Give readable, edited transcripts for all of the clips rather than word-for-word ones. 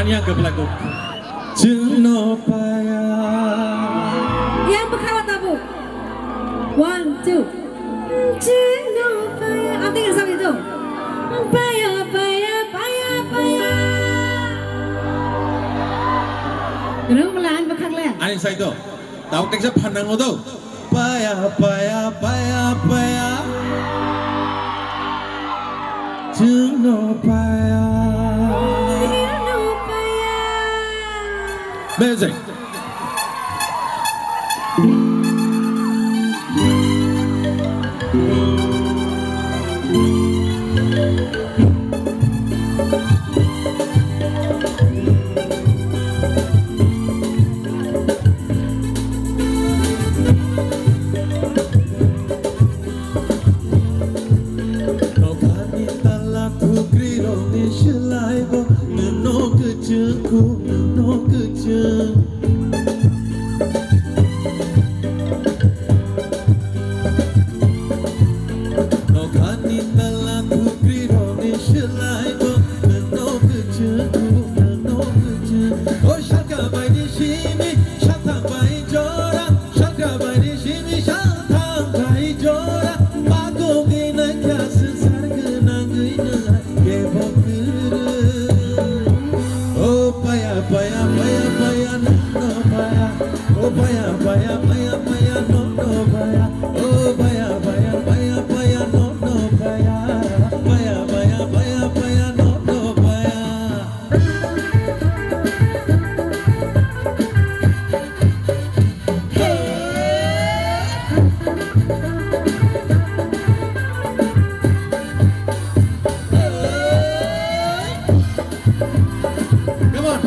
Anya kebelaku. Jenopaya. Yang berkawat tabu. 1, 2. Jenopaya. Apa tinggal sampai itu? Paya, paya, paya, paya. Kenapa pelan berkang leh? Ani saya itu. Tahu tak saya pandang itu. Paya, paya, paya, paya. Jenopaya. Jenopaya. Music.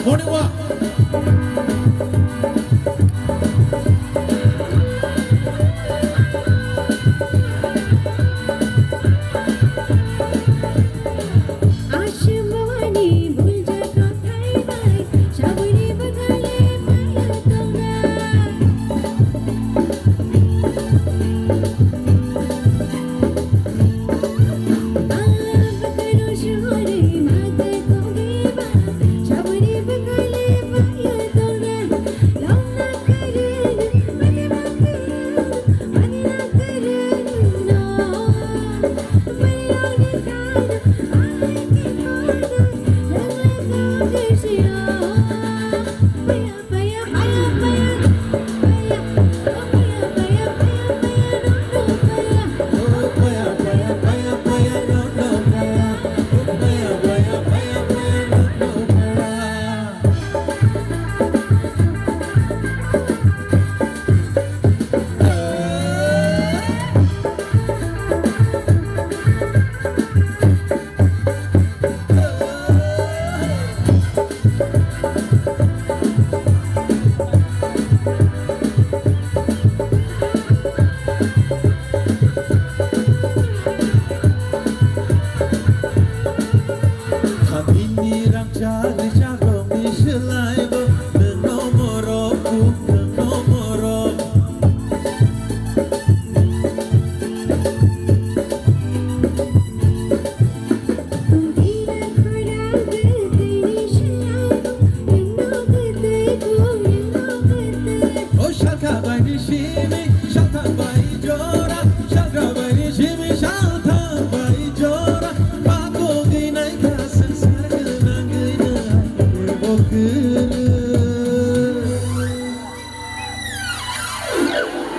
Morning walk.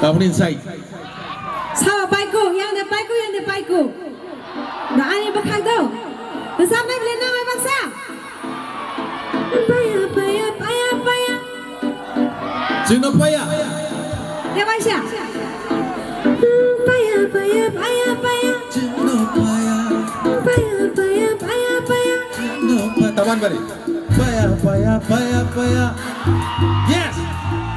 Kamu inside. Sama baikku, yang ada baikku. Nah, ani berkang tu. Sampai beli nama bangsa. Paya, paya, paya, paya. Jenopaya. Ya bangsa. Paya, paya, paya, paya. Jenopaya. Paya, paya, paya, paya. Jenopaya. Tawan balik. Paya, paya, paya, paya. Yes.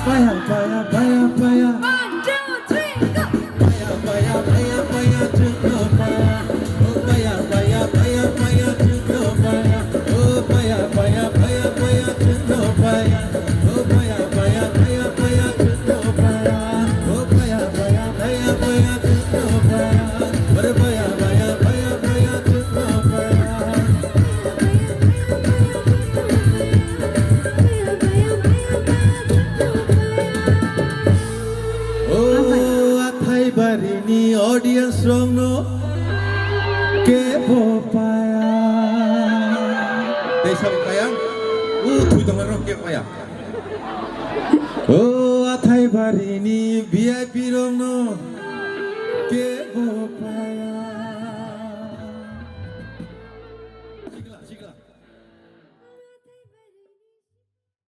Paya, paya, paya, paya. 1, 2, 3, go. Paya, paya, paya, paya, Jenopaya. Oh, paya, paya, paya, paya, Jenopaya. Oh, paya, paya, paya, paya, Jenopaya. Oh, paya, paya, paya, paya, Jenopaya. Oh, paya, paya, paya, paya, Jenopaya. Oh, paya, paya, paya. Đây sao bị bay á? Thui tông nó kia bay à? Athai bari ni VIP rong no ke bo